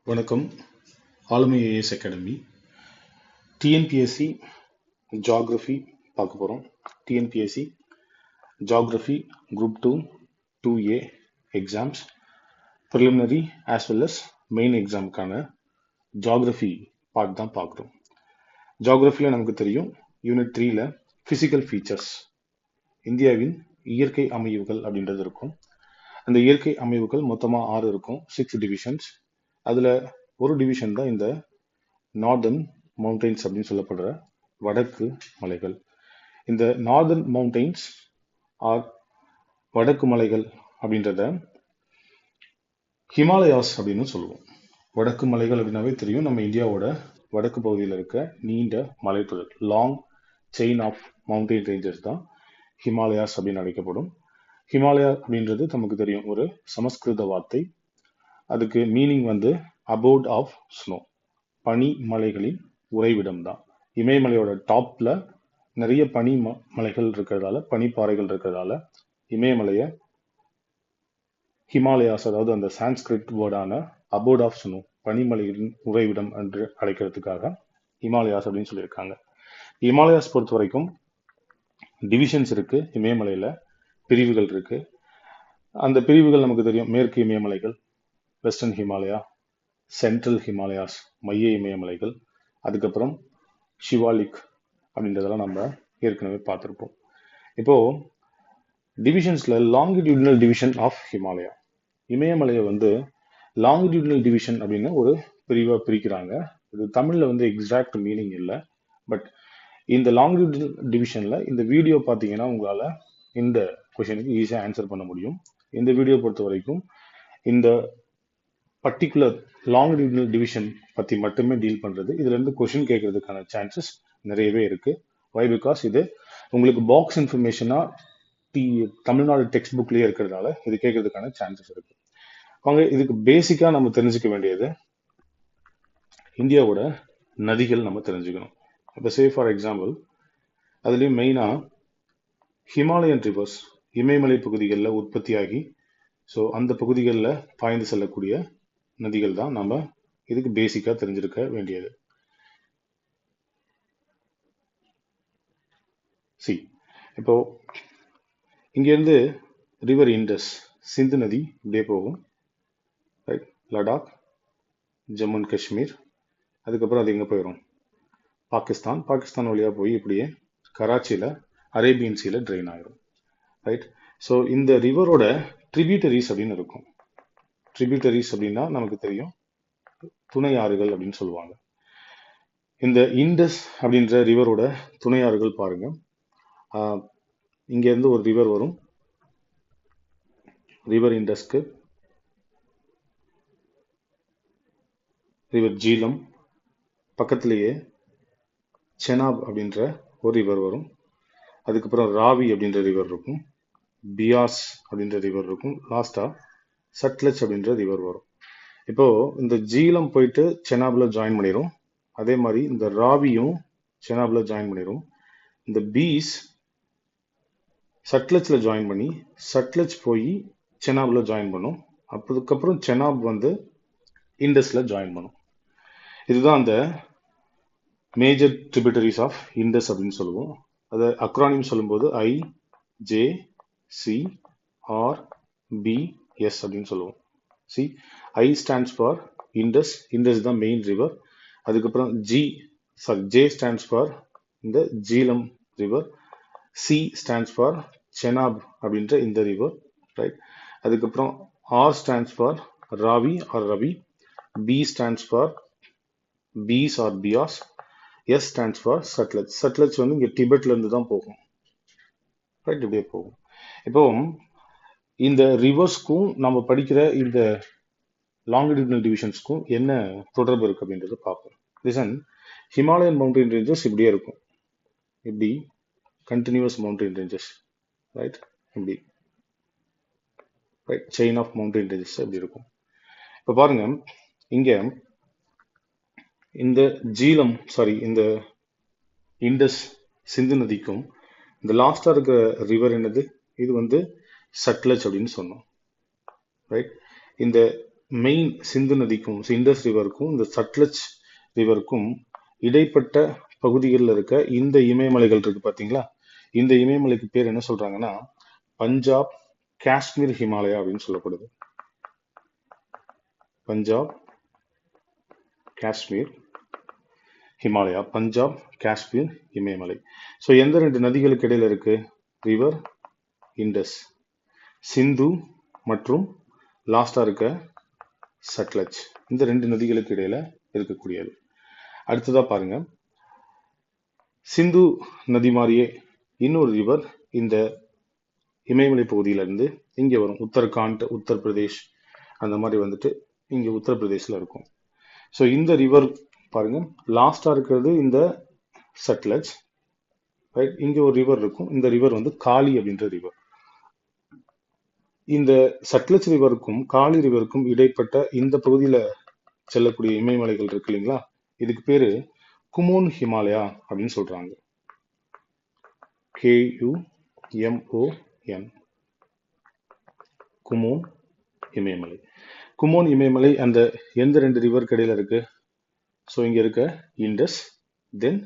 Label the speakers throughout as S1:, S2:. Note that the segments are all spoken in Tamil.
S1: வணக்கம். ஆளுமை ஏஎஸ் அகாடமி. டிஎன்பிஎஸ்சி ஜியாகிரஃபி பார்க்க போகிறோம். TNPSC geography group 2 2A exams preliminary as well as main எக்ஸாமுக்கான ஜியாகிரஃபி பார்ட் தான் பார்க்குறோம். ஜியாகிரஃபியில் நமக்கு தெரியும், யூனிட் 3ல ஃபிசிக்கல் ஃபீச்சர்ஸ், இந்தியாவின் இயற்கை அமைவுகள் அப்படின்றது இருக்கும். அந்த இயற்கை அமைவுகள் மொத்தமாக 6 இருக்கும், 6 டிவிஷன்ஸ். அதில் ஒரு டிவிஷன் தான் இந்த நார்தர்ன் மவுண்டெயின்ஸ் அப்படின்னு சொல்லப்படுற வடக்கு மலைகள். இந்த நார்தர்ன் மவுண்டெயின்ஸ் ஆர் வடக்கு மலைகள் அப்படின்றத ஹிமாலயாஸ் அப்படின்னு சொல்லுவோம். வடக்கு மலைகள் அப்படின்னாவே தெரியும், நம்ம இந்தியாவோட வடக்கு பகுதியில் இருக்க நீண்ட மலைத்தொடர், long chain of mountain ranges தான் ஹிமாலயாஸ் அப்படின்னு அழைக்கப்படும். ஹிமாலயா அப்படின்றது நமக்கு தெரியும், ஒரு சமஸ்கிருத வார்த்தை. அதுக்கு மீனிங் வந்து அபோட் ஆஃப் ஸ்னோ, பனி மலைகளின் உறைவிடம் தான். இமயமலையோட டாப்ல நிறைய பனி மலைகள் இருக்கிறதால, பனிப்பாறைகள் இருக்கிறதால இமயமலையை ஹிமாலயாஸ், அதாவது அந்த சான்ஸ்கிரிட் வேர்டான அபோட் ஆஃப் ஸ்னோ, பனிமலைகளின் உறைவிடம் என்று அழைக்கிறதுக்காக ஹிமாலயாஸ் அப்படின்னு சொல்லியிருக்காங்க. ஹிமாலயாஸ் பொறுத்த வரைக்கும் டிவிஷன்ஸ் இருக்கு. இமயமலையில பிரிவுகள் இருக்கு. அந்த பிரிவுகள் நமக்கு தெரியும், மேற்கு இமயமலைகள், வெஸ்டர்ன் ஹிமாலயா, சென்ட்ரல் ஹிமாலயாஸ், மைய இமயமலைகள், அதுக்கப்புறம் ஷிவாலிக் அப்படின்றதெல்லாம் நம்ம ஏற்கனவே பார்த்துருப்போம். இப்போ டிவிஷன்ஸ்ல லாங்கிடியூடினல் டிவிஷன் ஆஃப் ஹிமாலயா, இமயமலையை வந்து லாங்கிடியூடினல் டிவிஷன் அப்படின்னு ஒரு பிரிவாக பிரிக்கிறாங்க. இது தமிழ்ல வந்து எக்ஸாக்ட் மீனிங் இல்லை, பட் இந்த லாங்கிடியூடினல் டிவிஷன்ல இந்த வீடியோ பார்த்தீங்கன்னா உங்களால இந்த கொஷனுக்கு ஈஸியாக ஆன்சர் பண்ண முடியும். இந்த வீடியோ பொறுத்த வரைக்கும் இந்த பர்டிகுலர் லாங்கிடியூடினல் டிவிஷன் பற்றி மட்டுமே டீல் பண்ணுறது. இதுல இருந்து கொஷின் கேட்கறதுக்கான சான்சஸ் நிறையவே இருக்கு. வை? பிகாஸ் இது உங்களுக்கு பாக்ஸ் இன்ஃபர்மேஷனா தமிழ்நாடு டெக்ஸ்ட் புக்லயே இருக்கிறதால இது கேட்கறதுக்கான சான்சஸ் இருக்கு. வாங்க, இதுக்கு பேசிக்கா நம்ம தெரிஞ்சுக்க வேண்டியது இந்தியாவோட நதிகள் நம்ம தெரிஞ்சுக்கணும். இப்போ சே ஃபார் எக்ஸாம்பிள், அதுலேயும் மெயினா ஹிமாலயன் ரிவர்ஸ், இமயமலை பகுதிகளில் உற்பத்தியாகி ஸோ அந்த பகுதிகளில் பாய்ந்து செல்லக்கூடிய நதிகள் தான் நம்ம இதுக்கு பேசிக்கா தெரிஞ்சிருக்க வேண்டியது. இப்போ இங்கேருந்து ரிவர் இண்டஸ், சிந்து நதி இப்படியே போகும், ரைட், லடாக், ஜம்மு அண்ட் காஷ்மீர், அதுக்கப்புறம் அது எங்கே போயிடும், பாகிஸ்தான் வழியாக போய் இப்படியே கராச்சியில் அரேபியன் சீல ட்ரெயின் ஆகிடும், ரைட். ஸோ இந்த ரிவரோட ட்ரிபியூட்டரிஸ் அப்படின்னு இருக்கும். ட்ரிபியூட்டரிஸ் அப்படின்னா நமக்கு தெரியும், துணை ஆறுகள் அப்படின்னு சொல்லுவாங்க. இந்த இண்டஸ் அப்படின்ற ரிவரோட துணை ஆறுகள் பாருங்க. இங்க இருந்து ஒரு ரிவர் வரும், ரிவர் இண்டஸ்க்கு, ரிவர் ஜீலம், பக்கத்திலேயே செனாப் அப்படின்ற ஒரு ரிவர் வரும், அதுக்கப்புறம் ராவி அப்படின்ற ரிவர் இருக்கும், பியாஸ் அப்படின்ற ரிவர் இருக்கும், லாஸ்டா சட்லஜ் அப்படின்ற ரிவர் வரும். இப்போ இந்த ஜீலம் போயிட்டு செனாப்ல ஜாயின் பண்ணிடும், அதே மாதிரி இந்த ராவியும் செனாப்ல ஜாயின் பண்ணிடும். இந்த பீஸ் சட்லஜ்ல ஜாயின் பண்ணி சட்லஜ் போய் செனாப்ல ஜாயின் பண்ணும். அதுக்கப்புறம் செனாப் வந்து இண்டஸ்ல ஜாயின் பண்ணும். இதுதான் அந்த மேஜர் ட்ரிபியூட்டரிஸ் ஆஃப் இண்டஸ் அப்படின்னு சொல்லுவோம். அதை அக்ரானிம் சொல்லும்போது IJCRBS அப்படின்னு சொல்லுவோம். I stands for Indus, Indus தான் மெயின் ரிவர். அதுக்கப்புறம் J stands for இந்த Jhelum river, C stands for Chenab அப்படின்ற இந்த ரிவர், ரைட். அதுக்கப்புறம் R stands for Ravi or Ravi, B stands for Beas or Beas, S stands for Sutlej. Sutlej வந்து இங்க டிபெட்ல இருந்து தான் போகும், ரைட், இப்படியே போகும். இப்போ இந்த ரிவர்ஸ்க்கும் நம்ம படிக்கிற இந்த லாங்கிடியூடினல் டிவிஷன்ஸ்க்கும் என்ன தொடர்பு இருக்கு அப்படின்றத பார்ப்போம். லிசன், ஹிமாலயன் மவுண்டைன் ரேஞ்சஸ் இப்படியே இருக்கும், இப்படி கண்டினியூஸ் மவுண்டைன் ரேஞ்சஸ், ரைட், இப்படி, right, chain of mountain ranges இப்படி இருக்கும். இப்போ பாருங்க, இங்க இந்த இந்த இண்டஸ் சிந்து நதிக்கும் இந்த லாஸ்டா இருக்கிற ரிவர் என்னது, இது வந்து சட்லஜ் அப்படின்னு சொன்னோம், ரைட். இந்த மெயின் சிந்து நதிக்கும் இண்டஸ் ரிவருக்கும் இந்த சட்லஜ் ரிவருக்கும் இடைப்பட்ட பகுதிகளில் இருக்க இந்த இமயமலைகள் இருக்கு பாத்தீங்களா, இந்த இமயமலைக்கு பேர் என்ன சொல்றாங்கன்னா பஞ்சாப் காஷ்மீர் ஹிமாலயா அப்படின்னு சொல்லப்படுது. பஞ்சாப் காஷ்மீர் ஹிமாலயா, பஞ்சாப் காஷ்மீர் இமயமலை. ஸோ எந்த ரெண்டு நதிகளுக்கு இடையில இருக்கு? ரிவர் இண்டஸ், சிந்து மற்றும் லாஸ்டா இருக்க சட்லஜ், இந்த ரெண்டு நதிகளுக்கு இடையில இருக்கக்கூடியது. அடுத்ததா பாருங்க, சிந்து நதி மாதிரியே இன்னொரு ரிவர் இந்த இமயமலை பகுதியிலிருந்து இங்க வரும். உத்தரகாண்ட், உத்தரப்பிரதேஷ் அந்த மாதிரி வந்துட்டு இங்க உத்தரப்பிரதேஷ்ல இருக்கும். ஸோ இந்த ரிவர் பாருங்க, லாஸ்டா இருக்கிறது இந்த சட்லஜ், ரைட்? இங்க ஒரு ரிவர் இருக்கும். இந்த ரிவர் வந்து காளி அப்படின்ற ரிவர். இந்த சட்லஜ் ரிவருக்கும் காளி ரிவருக்கும் இடைப்பட்ட இந்த பகுதியில செல்லக்கூடிய இமயமலைகள் இருக்கு இல்லைங்களா, இதுக்கு பேரு குமோன் ஹிமாலயா அப்படின்னு சொல்றாங்க. KUMON, குமோன் இமயமலை. குமோன் இமயமலை அந்த எந்த ரெண்டு ரிவர் இடையில இருக்கு? ஸோ இங்க இருக்க இண்டஸ், தென்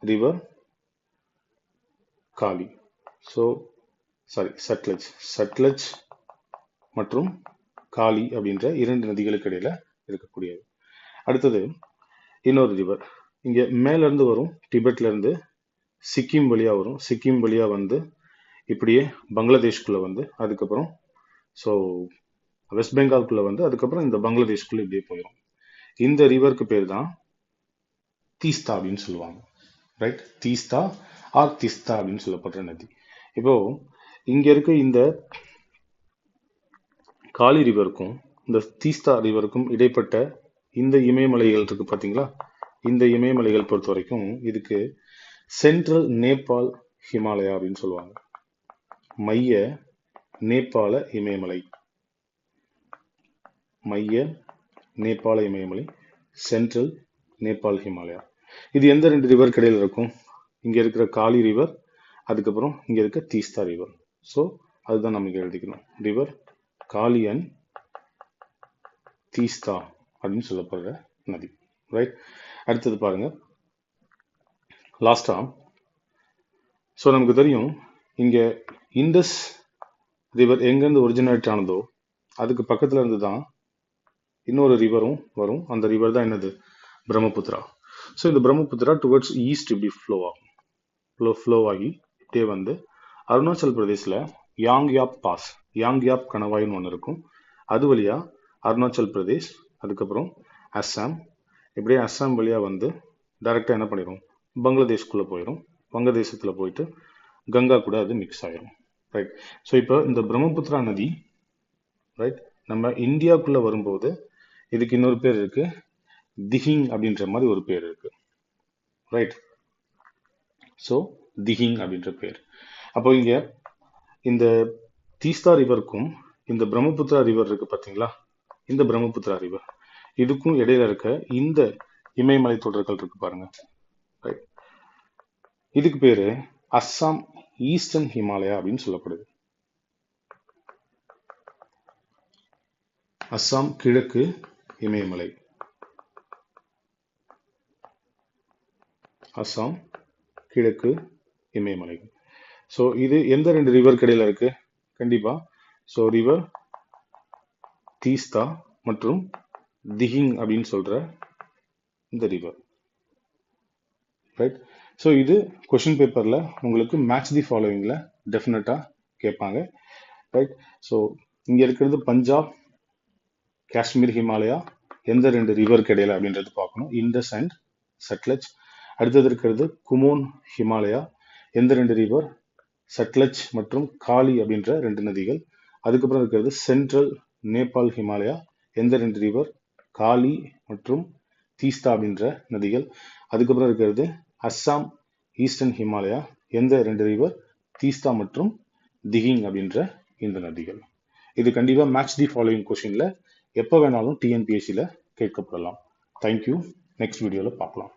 S1: ரிவர் காளி, ஸோ சாரி சட்லஜ் மற்றும் காளி அப்படின்ற இரண்டு நதிகளுக்கு இடையில இருக்கக்கூடியது. அடுத்தது இன்னொரு ரிவர் இங்க மேல இருந்து வரும், டிபெட்ல இருந்து சிக்கிம் வழியா வரும். சிக்கிம் வழியா வந்து இப்படியே பங்களாதேஷ்குள்ள வந்து அதுக்கப்புறம் ஸோ வெஸ்ட் பெங்கால்குள்ள வந்து அதுக்கப்புறம் இந்த பங்களாதேஷ்குள்ள இப்படியே போயிடும். இந்த ரிவருக்கு பேர் தான் தீஸ்தா அப்படின்னு சொல்லுவாங்க, ரைட்? தீஸ்தா ஆர் திஸ்தா அப்படின்னு சொல்லப்படுற நதி. இப்போ இங்க இருக்க இந்த காளி ரிவருக்கும் இந்த தீஸ்தா ரிவருக்கும் இடைப்பட்ட இந்த இமயமலைகள் இருக்கு பாத்தீங்களா, இந்த இமயமலைகள் பொறுத்த வரைக்கும் இதுக்கு சென்ட்ரல் நேபாள் ஹிமாலயா அப்படின்னு சொல்லுவாங்க. மைய நேபாள இமயமலை, மைய நேபாள இமயமலை, சென்ட்ரல் நேபாள் ஹிமாலயா. இது எந்த ரெண்டு ரிவர் இடையில இருக்கும்? இங்க இருக்கிற காளி ரிவர், அதுக்கப்புறம் இங்க இருக்க தீஸ்தா ரிவர். ஸோ அதுதான் நம்ம இங்க எழுதிக்கணும், ரிவர் காளி அண்ட் தீஸ்தா அப்படின்னு சொல்லப்படுற நதி, ரைட்? அடுத்தது பாருங்க, லாஸ்டா ஸோ நமக்கு தெரியும் இங்க இண்டஸ் ரிவர் எங்கேருந்து ஒரிஜினேட் ஆனதோ அதுக்கு பக்கத்துல இருந்து தான் இன்னொரு ரிவரும் வரும். அந்த ரிவர் தான் என்னது? பிரம்மபுத்திரா. ஸோ இந்த பிரம்மபுத்திரா டுவர்ட்ஸ் ஈஸ்ட் இப்படி ஃப்ளோ ஆகி இப்படியே வந்து அருணாச்சல் பிரதேஷ்ல யாங்யாப் பாஸ், யாங்யாப் கணவாய்னு ஒன்று இருக்கும், அது வழியா அருணாச்சல் பிரதேஷ், அதுக்கப்புறம் அஸ்ஸாம், இப்படியே அஸ்ஸாம் வழியா வந்து டைரக்டா என்ன பண்ணிடும்? பங்களாதேஷ்குள்ள போயிடும். வங்கதேசத்துல போயிட்டு கங்கா கூட அது மிக்ஸ் ஆயிரும், ரைட்? ஸோ இப்போ இந்த பிரம்மபுத்திரா நதி, ரைட், நம்ம இந்தியாவுக்குள்ள வரும்போது இதுக்கு இன்னொரு பேர் இருக்கு, திஹிங் அப்படின்ற மாதிரி ஒரு பேர் இருக்கு, ரைட்? ஸோ திஹிங் அப்படின்ற பேர். அப்போ இங்க இந்த தீஸ்தா ரிவருக்கும் இந்த பிரம்மபுத்திரா ரிவர் இருக்கு பாத்தீங்களா, இந்த பிரம்மபுத்திரா ரிவர் இதுக்கும் இடையில இருக்க இந்த இமயமலை தொடர்கள் இருக்கு பாருங்க, ரைட்? இதுக்கு பேரு அஸ்ஸாம் ஈஸ்டர்ன் ஹிமாலயா அப்படின்னு சொல்லப்படுது. அஸ்ஸாம் கிழக்கு இமயமலை, அஸ்ஸாம் கிழக்கு இமயமலை. ஸோ இது எந்த ரெண்டு ரிவர் இடையில இருக்கு? கண்டிப்பா ஸோ ரிவர் தீஸ்தா மற்றும் திஹிங் அப்படின்னு சொல்ற இந்த ரிவர், ரைட்? ஸோ இது கொஸ்டின் பேப்பர்ல உங்களுக்கு மேட்ச் தி ஃபாலோவிங்ல டெஃபினட்டா கேட்பாங்க, ரைட்? ஸோ இங்க இருக்கிறது பஞ்சாப் காஷ்மீர் ஹிமாலயா, எந்த ரெண்டு ரிவருக்கு இடையில அப்படின்றது பார்க்கணும், இண்டஸ் அண்ட் சட்லஜ். அடுத்தது இருக்கிறது குமோன் ஹிமாலயா, எந்த ரெண்டு ரிவர்? சட்லஜ் மற்றும் காளி அப்படின்ற ரெண்டு நதிகள். அதுக்கப்புறம் இருக்கிறது சென்ட்ரல் நேபாள் ஹிமாலயா, எந்த ரெண்டு ரிவர்? காளி மற்றும் தீஸ்தா அப்படின்ற நதிகள். அதுக்கப்புறம் இருக்கிறது அஸ்ஸாம் ஈஸ்டர்ன் ஹிமாலயா, எந்த ரெண்டு ரிவர்? தீஸ்தா மற்றும் திஹிங் அப்படின்ற இந்த நதிகள். இது கண்டிப்பா மேட்ச் தி ஃபாலோயிங் கொஸ்டின்ல எப்போ வேணாலும் டிஎன்பிஎஸ்சியில் கேட்கப்படலாம். தேங்க்யூ. நெக்ஸ்ட் வீடியோவில் பார்க்கலாம்.